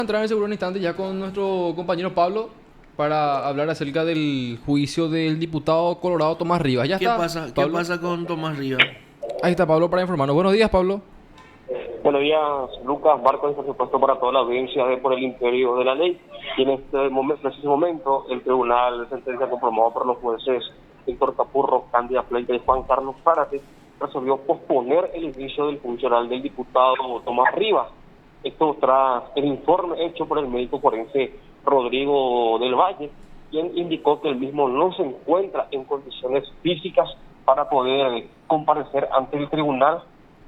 entrar en el segundo instante ya con nuestro compañero Pablo para hablar acerca del juicio del diputado colorado Tomás Rivas. Ya ¿Qué está, pasa? ¿Qué Pablo. pasa con Tomás Rivas? Ahí está Pablo para informarnos. Buenos días, Pablo. Buenos días, Lucas, Marcos, y por supuesto para toda la audiencia de Por el Imperio de la Ley. Y en este preciso momento, el tribunal de sentencia conformado por los jueces Víctor Capurro, Cándida Pleita y Juan Carlos Zárate resolvió posponer el inicio del juicio oral del diputado Tomás Rivas. Esto tras el informe hecho por el médico forense Rodrigo del Valle, quien indicó que el mismo no se encuentra en condiciones físicas para poder comparecer ante el tribunal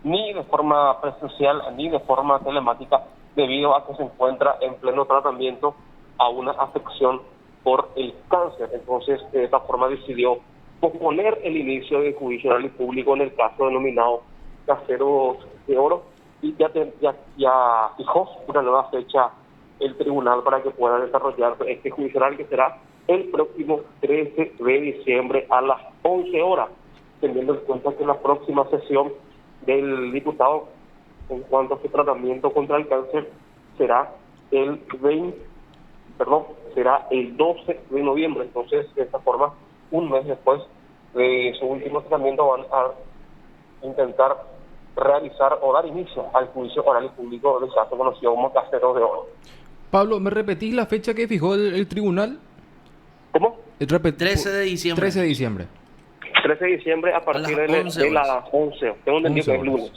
ni de forma presencial ni de forma telemática, debido a que se encuentra en pleno tratamiento a una afección por el cáncer. Entonces, de esta forma decidió posponer el inicio del juicio oral y público en el caso denominado Caseros de Oro, y ya fijó una nueva fecha el tribunal para que pueda desarrollar este juicio oral, que será el próximo 13 de diciembre a las 11 horas, teniendo en cuenta que la próxima sesión del diputado en cuanto a su tratamiento contra el cáncer será el 12 de noviembre. Entonces, de esta forma, un mes después de su último tratamiento, van a intentar realizar o dar inicio al juicio oral y público del caso conocido como Caseros de Oro. Pablo, ¿me repetís la fecha que fijó el tribunal? ¿Cómo? 13 de diciembre. 13 de diciembre. 13 de diciembre a partir de las 11. Tengo entendido que es lunes.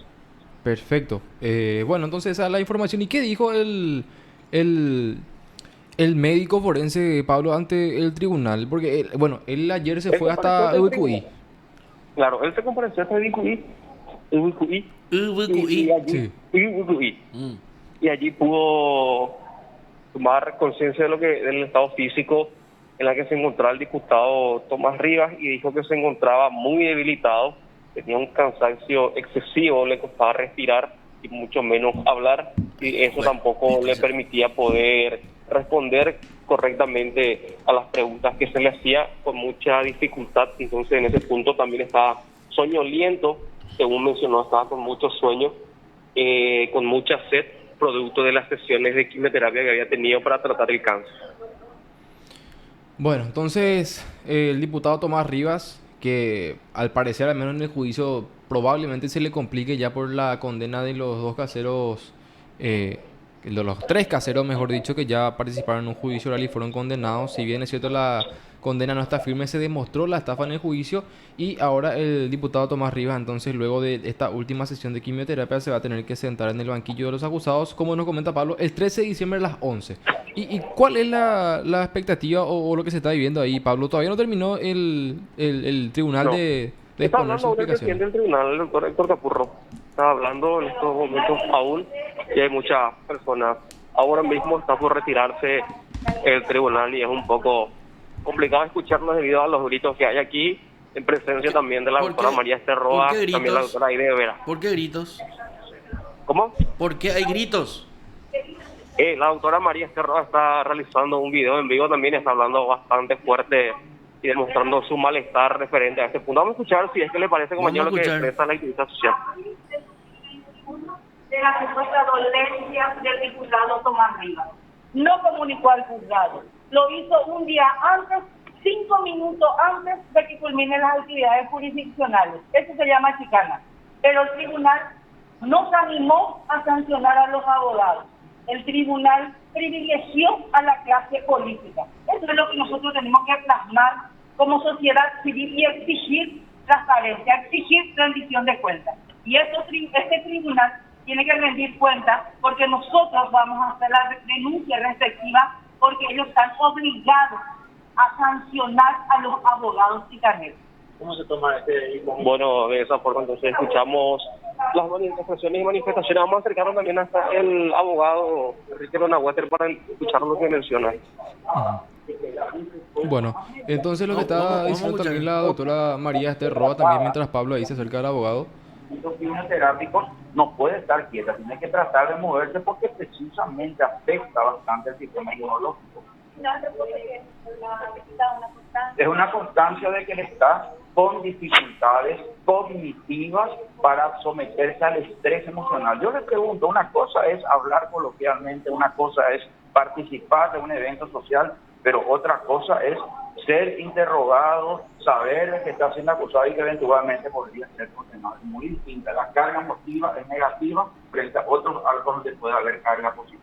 Perfecto. Bueno, entonces esa es la información. ¿Y qué dijo el médico forense, Pablo, ante el tribunal? Porque, él ayer se fue hasta el UQI. Claro, él se compareció hasta el UQI. Y allí pudo tomar conciencia del estado físico en la que se encontraba el diputado Tomás Rivas, y dijo que se encontraba muy debilitado, tenía un cansancio excesivo, le costaba respirar y mucho menos hablar, y eso tampoco le permitía poder responder correctamente a las preguntas que se le hacía, con mucha dificultad. Entonces, en ese punto también estaba soñoliento, según mencionó, estaba con mucho sueño, con mucha sed, producto de las sesiones de quimioterapia que había tenido para tratar el cáncer. Bueno, entonces el diputado Tomás Rivas, que al parecer, al menos en el juicio, probablemente se le complique ya por la condena de los dos caseros, de los tres caseros, mejor dicho, que ya participaron en un juicio oral y fueron condenados. Si bien es cierto, la condena no está firme, se demostró la estafa en el juicio, y ahora el diputado Tomás Rivas, entonces, luego de esta última sesión de quimioterapia, se va a tener que sentar en el banquillo de los acusados, como nos comenta Pablo, el 13 de diciembre a las 11. ¿Y cuál es la expectativa o lo que se está viviendo ahí, Pablo? Todavía no terminó el tribunal de Está exponer sus hablando con el presidente explicaciones. del tribunal, el doctor Héctor Capurro. Está hablando en estos momentos aún, y hay muchas personas. Ahora mismo está por retirarse el tribunal, y es un poco complicado escucharnos debido a los gritos que hay aquí, en presencia también de la doctora María Esther Roa, ¿Por qué también la gritos? doctora Aide Vera. ¿Por qué gritos? ¿Cómo? ¿Por qué hay gritos? La doctora María Esther Roa está realizando un video en vivo también, está hablando bastante fuerte y demostrando su malestar referente a este punto. Vamos a escuchar si es que le parece, compañero, lo que expresa la activista social. De la supuesta dolencia del diputado Tomás Rivas. No comunicó al juzgado. Lo hizo un día antes, 5 minutos antes de que culminen las actividades jurisdiccionales. Eso se llama chicana. Pero el tribunal no se animó a sancionar a los abogados. El tribunal privilegió a la clase política. Eso es lo que nosotros tenemos que plasmar como sociedad civil y exigir transparencia, exigir rendición de cuentas. Y este tribunal tiene que rendir cuentas, porque nosotros vamos a hacer la denuncia respectiva, porque ellos están obligados a sancionar a los abogados chicaneros. ¿Cómo se toma Bueno, de esa forma entonces escuchamos las manifestaciones y manifestaciones. Vamos a acercarnos también hasta el abogado Enrique Ronahueter para escuchar lo que menciona. Bueno, entonces lo que está diciendo también la doctora María Esther Roa, también mientras Pablo ahí se acerca al abogado. Los quimioterápicos no puede estar quieta, tiene que tratar de moverse, porque precisamente afecta bastante el sistema inmunológico. Es una constancia de que le está con dificultades cognitivas para someterse al estrés emocional. Yo le pregunto, una cosa es hablar coloquialmente, una cosa es participar de un evento social, pero otra cosa es ser interrogado, saber que está siendo acusado y que eventualmente podría ser condenado. Es muy distinta. La carga emotiva es negativa frente a otros algo donde puede haber carga positiva.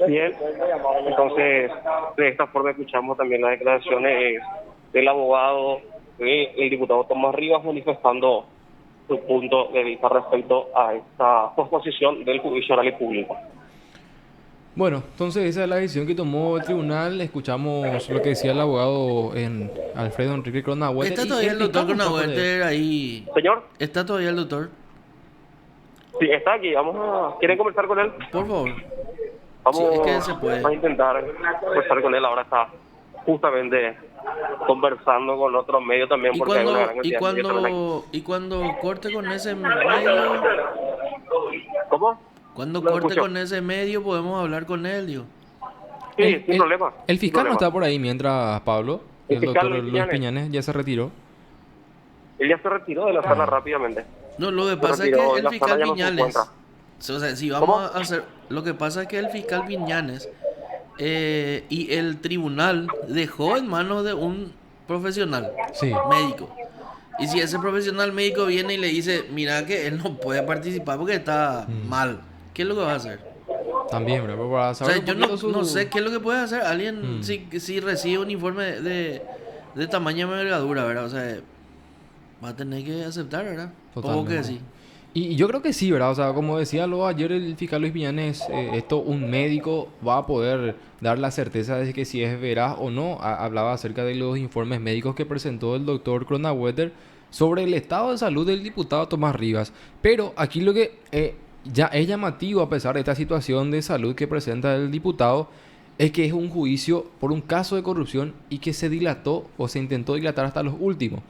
Bien, entonces de esta forma escuchamos también las declaraciones del abogado del diputado Tomás Rivas manifestando su punto de vista respecto a esta posposición del juicio oral y público. Bueno, entonces esa es la decisión que tomó el tribunal. Escuchamos lo que decía el abogado Alfredo Enrique Cronaueter. ¿Está todavía el doctor Cronaueter ahí? Señor, ¿Está todavía el doctor? sí, está aquí. ¿Quieren conversar con él? Por favor. Vamos Sí, es que se puede. a intentar conversar con él. Ahora está justamente conversando con otros medios también ¿Y porque hay una gran cuando, cantidad de medios y cuando corte con ese medio? ¿Cómo? Cuando No corte escucho. con ese medio podemos hablar con él, digo. Sí, sin problema. El fiscal sin no está problema. por ahí mientras Pablo, El el fiscal doctor Luis Luis Piñanes. Piñanes, ya se retiró. Él ya se retiró de la sala rápidamente. No, lo que Se pasa es retiró, que el la fiscal sala ya no se Viñales, encuentra. o sea, si vamos ¿Cómo? a hacer, lo que pasa es que el fiscal Viñanes y el tribunal dejó en manos de un profesional Sí. médico. Y si ese profesional médico viene y le dice, mira que él no puede participar porque está mal, ¿qué es lo que va a hacer? También, pero para O saber sea, un yo poquito su- no sé qué es lo que puede hacer alguien si recibe un informe de tamaño envergadura, ¿verdad? O sea, va a tener que aceptar, ¿verdad? ¿O Totalmente. que sí? Y yo creo que sí, ¿verdad? O sea, como decía luego ayer el fiscal Luis Piñanes, esto un médico va a poder dar la certeza de que si es veraz o no. Hablaba acerca de los informes médicos que presentó el doctor Cronaueter sobre el estado de salud del diputado Tomás Rivas. Pero aquí lo que ya es llamativo, a pesar de esta situación de salud que presenta el diputado, es que es un juicio por un caso de corrupción y que se dilató o se intentó dilatar hasta los últimos.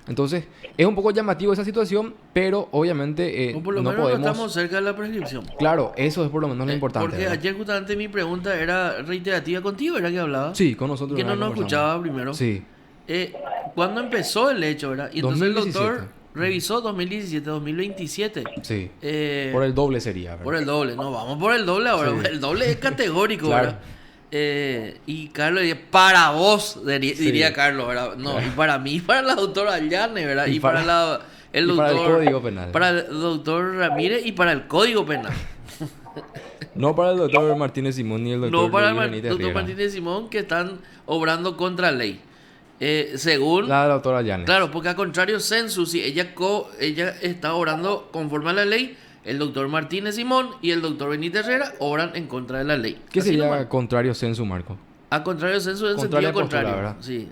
Entonces, es un poco llamativo esa situación, pero obviamente O por lo no menos podemos... no estamos cerca de la prescripción. Claro, eso es por lo menos lo importante. Porque ¿verdad? ayer justamente mi pregunta era reiterativa contigo, ¿era que hablaba? Sí, con nosotros. Que no ¿verdad? nos Conversamos. escuchaba primero. Sí. ¿Cuándo empezó el hecho, verdad? Y entonces el 2017. doctor revisó 2017, 2027. Sí. Por Por el doble sería, ¿verdad? el doble. No, vamos por el doble ahora. Sí. El doble es categórico, Claro. ¿verdad? Y Carlos diría, para vos, diría Sí. Carlos, ¿verdad? No, y para mí, para la doctora Llane, ¿verdad? Y Y para el y doctor... para el Código Penal. Para el doctor Ramírez y para el Código Penal. No para el doctor Martínez Simón ni el doctor No para el Luis Benítez doctor Riera. Martínez Simón, que están obrando contra ley. Según... La doctora Llanes. Claro, porque a contrario Censu, si ella está obrando conforme a la ley, el doctor Martínez Simón y el doctor Benítez Herrera obran en contra de la ley. ¿Qué Así sería nomás. contrario censo, Marco? A contrario Censu en Contraria sentido postura, contrario. ¿verdad? Sí,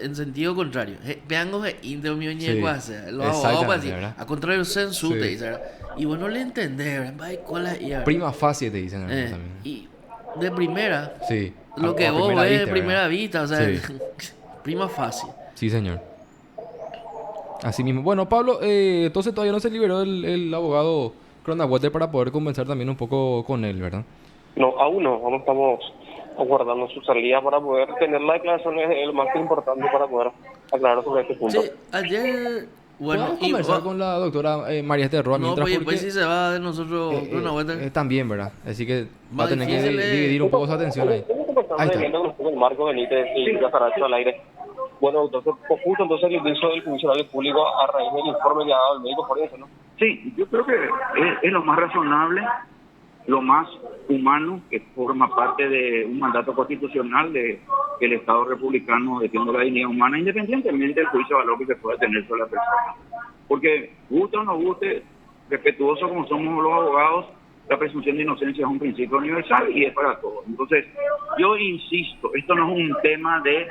en sentido contrario. Veango índio mío Sí, los abogados para exactamente, decir, ¿verdad? a contrario Censu Sí. te dice, ¿verdad? Y vos no le entendés, ¿verdad? Vaya cola y Prima facie te dicen algunos también. y de primera, Sí. lo que a vos primera ves de vista, primera ¿verdad? vista, o sea, Sí. prima fácil. Sí, señor. Así mismo. Bueno, Pablo, entonces todavía no se liberó el abogado Cronaueter para poder conversar también un poco con él, ¿verdad? No, aún no. Aún estamos aguardando su salida para poder tener la declaración es lo más importante para poder aclarar sobre este punto. Sí, ayer, bueno, Podemos conversar con la doctora María Esther Roa no, mientras pues, porque... pues si se va de nosotros una vuelta. también, ¿verdad? Así que va Más a tener que difícil es- dividir un poco su atención ahí. Ahí está. Viendo con el Marco Benítez y Casaracho al aire. Bueno, entonces, justo entonces el inicio del funcionario público a raíz del informe que ha dado el médico forense, ¿no? Sí, yo creo que es lo más razonable, lo más humano, que forma parte de un mandato constitucional de que el Estado republicano defienda la dignidad humana, independientemente del juicio de valor que se pueda tener sobre la persona. Porque, guste o no guste, respetuoso como somos los abogados, la presunción de inocencia es un principio universal y es para todos. Entonces, yo insisto, esto no es un tema de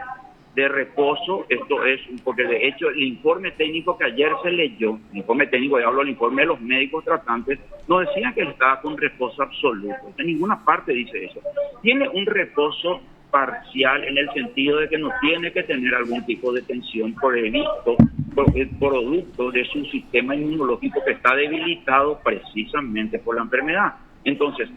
reposo, esto es, porque de hecho el informe técnico que ayer se leyó, el informe técnico, ya hablo del informe de los médicos tratantes, no decía que él estaba con reposo absoluto, en ninguna parte dice eso. Tiene un reposo parcial en el sentido de que no tiene que tener algún tipo de tensión por el producto de su sistema inmunológico que está debilitado precisamente por la enfermedad. Entonces,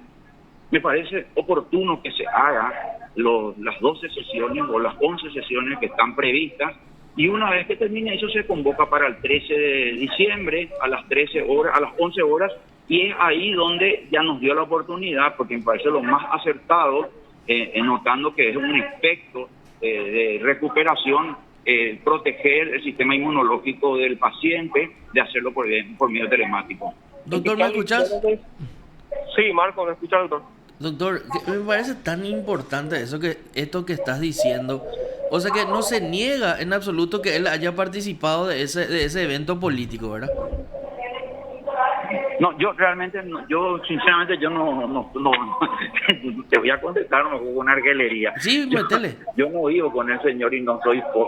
me parece oportuno que se haga las 12 sesiones o las 11 sesiones que están previstas Y una vez que termine eso se convoca para el 13 de diciembre a las 13 horas, a las 11 horas, y es ahí donde ya nos dio la oportunidad, porque me parece lo más acertado, notando que es un efecto de recuperación, proteger el sistema inmunológico del paciente, de hacerlo por medio telemático. Doctor, ¿me escuchás? Sí, Marco, ¿me escucha, doctor? Doctor, me parece tan importante esto que estás diciendo. O sea que no se niega en absoluto que él haya participado de ese evento político, ¿verdad? No, yo realmente, yo sinceramente, yo no te voy a contestar, no hubo una argelería. Sí, métele. Yo no vivo con el señor y no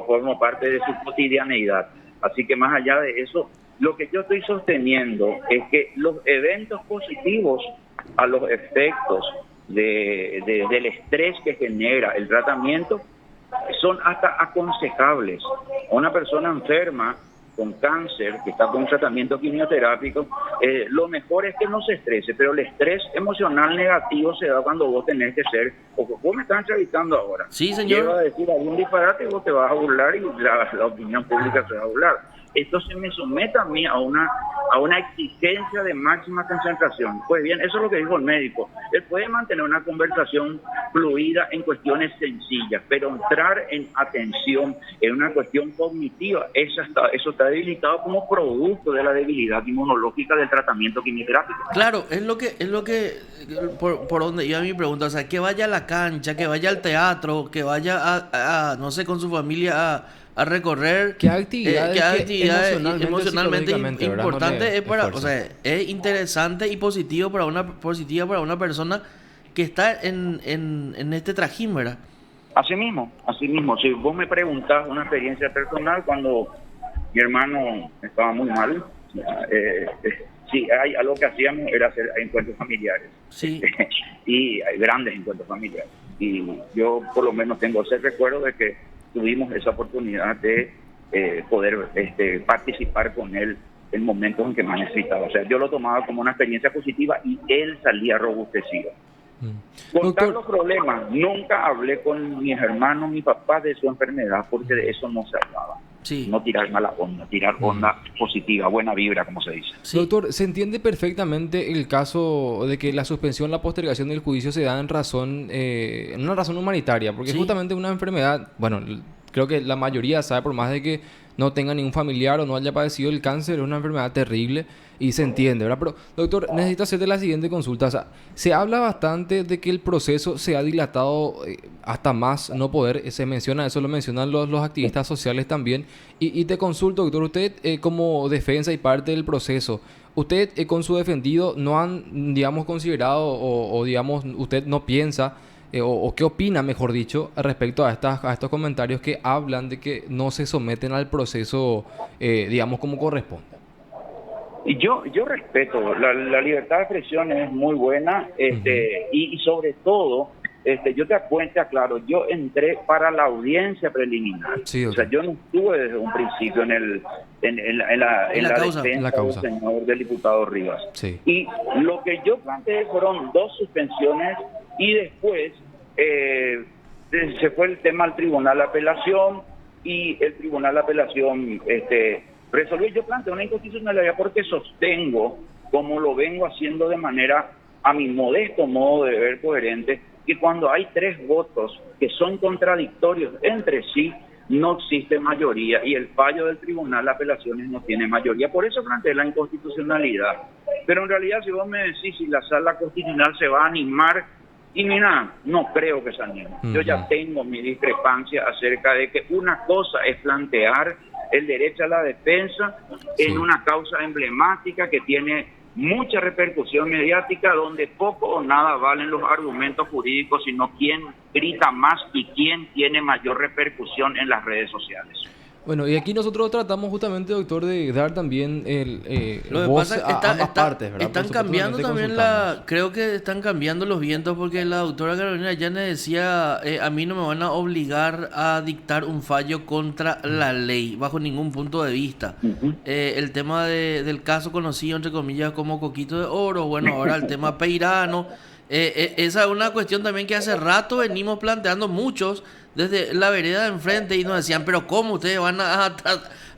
formo parte de su cotidianeidad. Así que más allá de eso, lo que yo estoy sosteniendo es que los eventos positivos a los efectos del estrés que genera el tratamiento son hasta aconsejables. A una persona enferma con cáncer, que está con un tratamiento quimioterápico, lo mejor es que no se estrese, pero el estrés emocional negativo se da cuando vos tenés que ser, o vos me estás entrevistando ahora. Sí, señor. Llego a decir algún disparate, vos te vas a burlar y la opinión pública se va a burlar. Esto se me somete a mí a una exigencia de máxima concentración. Pues bien, eso es lo que dijo el médico. Él puede mantener una conversación fluida en cuestiones sencillas, pero entrar en atención en una cuestión cognitiva, eso está debilitado como producto de la debilidad inmunológica del tratamiento quimioterápico. Claro, es lo que por donde iba mi pregunta, o sea, que vaya a la cancha, que vaya al teatro, que vaya a no sé, con su familia a recorrer. ¿Qué actividades, emocionalmente importantes es para, esfuerzo? o sea, es interesante y positiva para una persona que está en este trajín, ¿verdad? Así mismo. Si vos me preguntás una experiencia personal, cuando mi hermano estaba muy mal, sí, algo que hacíamos era hacer encuentros familiares. Sí. Y hay grandes encuentros familiares. Y yo por lo menos tengo ese recuerdo de que tuvimos esa oportunidad de poder participar con él en momentos en que más necesitaba. O sea, yo lo tomaba como una experiencia positiva y él salía robustecido. Contar los problemas, nunca hablé con mis hermanos, mi papá de su enfermedad, porque de eso no se hablaba. Sí. No tirar mala onda, tirar onda positiva, buena vibra, como se dice. Sí. Doctor, ¿se entiende perfectamente el caso de que la suspensión, la postergación del juicio se da en una razón humanitaria? Porque Sí. justamente una enfermedad, bueno, creo que la mayoría sabe, por más de que no tenga ningún familiar o no haya padecido el cáncer, es una enfermedad terrible y se entiende, ¿verdad? Pero, doctor, necesito hacerte la siguiente consulta. O sea, se habla bastante de que el proceso se ha dilatado hasta más no poder. Se menciona, eso lo mencionan los activistas sociales también. Y te consulto, doctor, usted como defensa y parte del proceso, ¿usted con su defendido no han, digamos, considerado o digamos, usted no piensa o qué opina, mejor dicho, respecto a estos comentarios que hablan de que no se someten al proceso, digamos, como corresponde? Y yo respeto, la libertad de expresión es muy buena, y sobre todo, yo te aclaro, yo entré para la audiencia preliminar. Sí, o sea, yo no estuve desde un principio en la causa. defensa En la causa. del señor del diputado Rivas. Sí. Y lo que yo planteé fueron 2 suspensiones y después se fue el tema al Tribunal de Apelación y el Tribunal de Apelación resolvió. Yo planteé una inconstitucionalidad porque sostengo, como lo vengo haciendo de manera, a mi modesto modo de ver, coherente, que cuando hay 3 votos que son contradictorios entre sí, no existe mayoría y el fallo del Tribunal de Apelaciones no tiene mayoría. Por eso planteé la inconstitucionalidad. Pero en realidad, si vos me decís si la Sala Constitucional se va a animar, y mira, no creo que se anime. Yo ya tengo mi discrepancia acerca de que una cosa es plantear el derecho a la defensa en una causa emblemática que tiene mucha repercusión mediática, donde poco o nada valen los argumentos jurídicos, sino quién grita más y quién tiene mayor repercusión en las redes sociales. Bueno, y aquí nosotros tratamos justamente, doctor, de dar también Lo que voz pasa es que a ambas partes, ¿verdad? están Por supuesto, cambiando solamente también consultamos. creo que están cambiando los vientos porque la doctora Carolina Yáñez decía, a mí no me van a obligar a dictar un fallo contra la ley, bajo ningún punto de vista. El tema del caso conocido, entre comillas, como Coquito de Oro, bueno, ahora el tema Peirano, Esa es una cuestión también que hace rato venimos planteando muchos desde la vereda de enfrente y nos decían, pero ¿cómo ustedes van a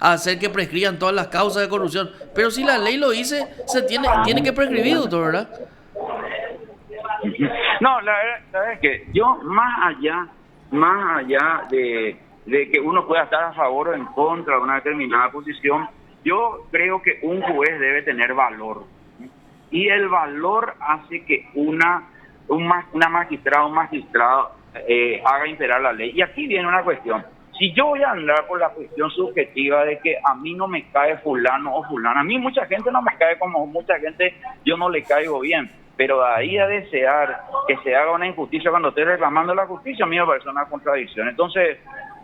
hacer que prescriban todas las causas de corrupción? Pero si la ley lo dice, tiene que prescribir, doctor, ¿verdad? No, la verdad es que yo más allá de que uno pueda estar a favor o en contra de una determinada posición, yo creo que un juez debe tener valor. Y el valor hace que un magistrado haga imperar la ley. Y aquí viene una cuestión. Si yo voy a andar por la cuestión subjetiva de que a mí no me cae fulano o fulana, a mí mucha gente no me cae como mucha gente, yo no le caigo bien. Pero de ahí a desear que se haga una injusticia cuando estoy reclamando la justicia, a mí me parece una contradicción. Entonces,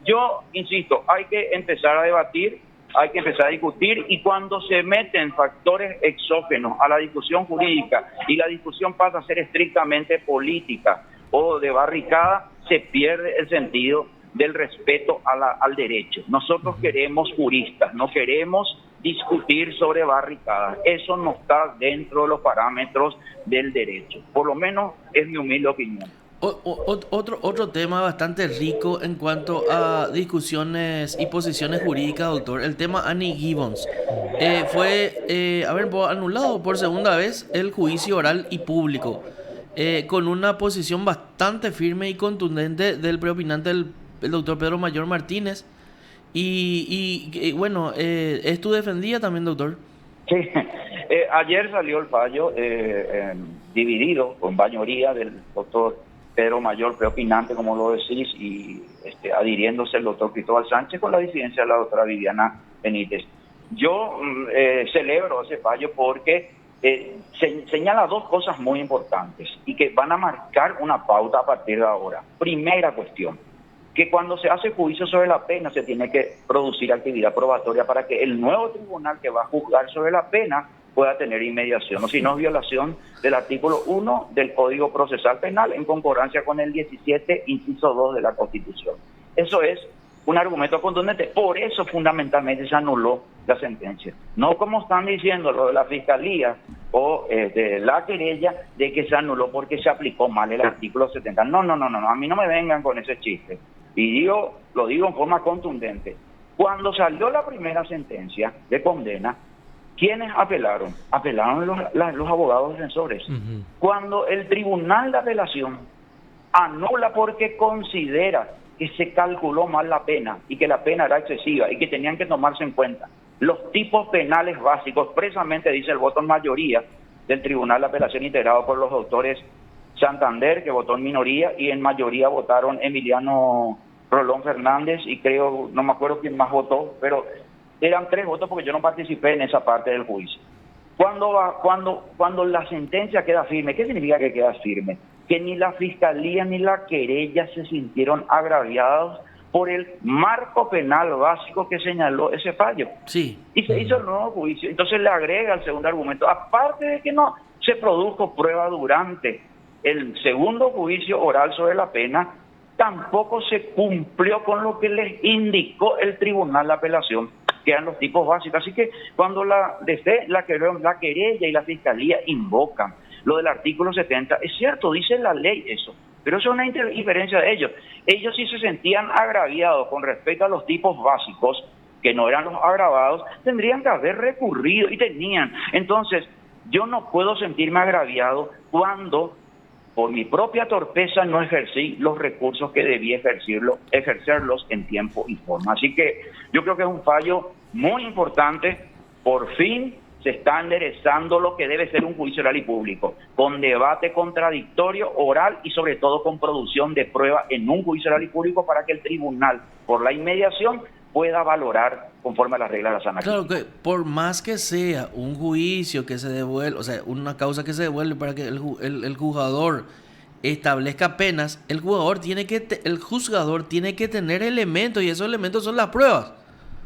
yo insisto, hay que empezar a debatir, hay que empezar a discutir, y cuando se meten factores exógenos a la discusión jurídica y la discusión pasa a ser estrictamente política o de barricada, se pierde el sentido del respeto al derecho. Nosotros queremos juristas, no queremos discutir sobre barricadas. Eso no está dentro de los parámetros del derecho. Por lo menos es mi humilde opinión. Otro tema bastante rico en cuanto a discusiones y posiciones jurídicas, doctor, el tema Annie Gibbons. Fue anulado por segunda vez el juicio oral y público, con una posición bastante firme y contundente del preopinante, el doctor Pedro Mayor Martínez. Y bueno, ¿esto defendía también, doctor? Sí, ayer salió el fallo dividido con mayoría del doctor Pedro Mayor, preopinante, como lo decís, y adhiriéndose el doctor Cristóbal Sánchez con la disidencia de la doctora Viviana Benítez. Yo celebro ese fallo porque señala dos cosas muy importantes y que van a marcar una pauta a partir de ahora. Primera cuestión, que cuando se hace juicio sobre la pena se tiene que producir actividad probatoria para que el nuevo tribunal que va a juzgar sobre la pena pueda tener inmediación, o si no, violación del artículo 1 del Código Procesal Penal en concordancia con el 17, inciso 2 de la Constitución. Eso es un argumento contundente, por eso fundamentalmente se anuló la sentencia. No como están diciendo lo de la Fiscalía o de la querella de que se anuló porque se aplicó mal el artículo 70. No, a mí no me vengan con ese chiste. Y lo digo en forma contundente. Cuando salió la primera sentencia de condena, ¿quiénes apelaron? Apelaron los abogados defensores. Cuando el Tribunal de Apelación anula porque considera que se calculó mal la pena y que la pena era excesiva y que tenían que tomarse en cuenta los tipos penales básicos, expresamente dice el voto en mayoría del Tribunal de Apelación integrado por los doctores Santander, que votó en minoría, y en mayoría votaron Emiliano Rolón Fernández y creo, no me acuerdo quién más votó, pero eran 3 votos porque yo no participé en esa parte del juicio. Cuando la sentencia queda firme, ¿qué significa que queda firme? Que ni la Fiscalía ni la querella se sintieron agraviados por el marco penal básico que señaló ese fallo. Sí. Y se hizo el nuevo juicio. Entonces le agrega el segundo argumento, aparte de que no se produjo prueba durante el segundo juicio oral sobre la pena, tampoco se cumplió con lo que les indicó el Tribunal de Apelación, que eran los tipos básicos. Así que cuando la querella y la Fiscalía invocan lo del artículo 70, es cierto, dice la ley eso, pero eso es una inferencia de ellos. Ellos sí se sentían agraviados con respecto a los tipos básicos, que no eran los agravados, tendrían que haber recurrido, y tenían. Entonces, yo no puedo sentirme agraviado cuando por mi propia torpeza no ejercí los recursos que debía ejercerlos en tiempo y forma. Así que yo creo que es un fallo muy importante. Por fin se está enderezando lo que debe ser un juicio oral y público, con debate contradictorio, oral y sobre todo con producción de prueba en un juicio oral y público para que el tribunal, por la inmediación, pueda valorar conforme a las reglas de la sana. Claro que por más que sea un juicio que se devuelve, o sea, una causa que se devuelve para que el juzgador establezca penas, el juzgador tiene que tener elementos, y esos elementos son las pruebas.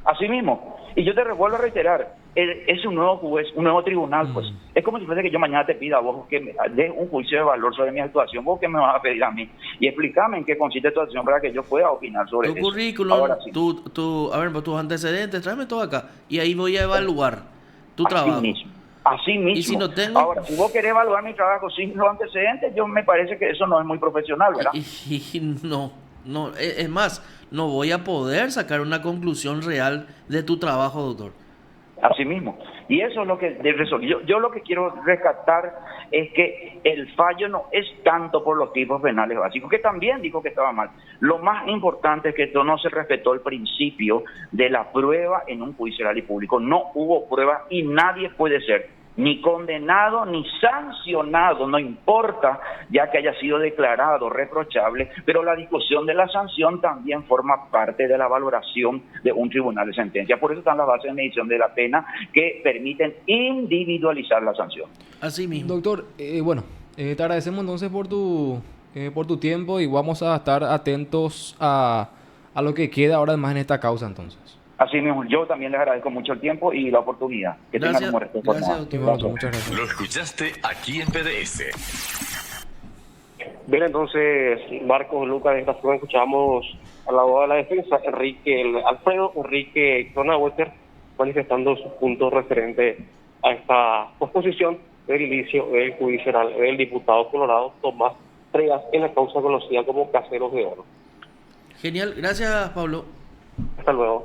Así mismo. Y yo te vuelvo a reiterar, es un nuevo juez, un nuevo tribunal, pues. Es como si fuese que yo mañana te pida a vos que me des un juicio de valor sobre mi actuación. ¿Vos qué me vas a pedir a mí? Y explícame en qué consiste tu acción para que yo pueda opinar sobre tu eso. Currículum, Ahora sí. tus antecedentes, tráeme todo acá. Y ahí voy a evaluar tu Así trabajo. mismo. Así mismo. Y si no tengo... Ahora, si vos querés evaluar mi trabajo sin los antecedentes, yo me parece que eso no es muy profesional, ¿verdad? Y no, es más, no voy a poder sacar una conclusión real de tu trabajo, doctor. Así mismo. Y eso es lo que yo lo que quiero rescatar es que el fallo no es tanto por los tipos penales básicos, que también dijo que estaba mal. Lo más importante es que esto no se respetó el principio de la prueba en un juicio oral y público. No hubo prueba y nadie puede ser ni condenado ni sancionado, no importa ya que haya sido declarado reprochable, pero la discusión de la sanción también forma parte de la valoración de un tribunal de sentencia. Por eso están las bases de medición de la pena que permiten individualizar la sanción. Así mismo. Doctor, te agradecemos entonces por tu tiempo y vamos a estar atentos a lo que queda ahora más en esta causa entonces. Así mismo, yo también les agradezco mucho el tiempo y la oportunidad. Que Gracias, tengan un buen resto. gracias, doctor. Igual, muchas gracias. Lo escuchaste aquí en PDS. Bien, entonces, Marcos, Lucas, de esta forma escuchamos al abogado de la defensa, Alfredo Enrique Cronaueter, manifestando sus puntos referente a esta posposición del inicio del juicio oral del diputado colorado Tomás Fregas en la causa conocida como Caseros de Oro. Genial, gracias, Pablo. Hasta luego.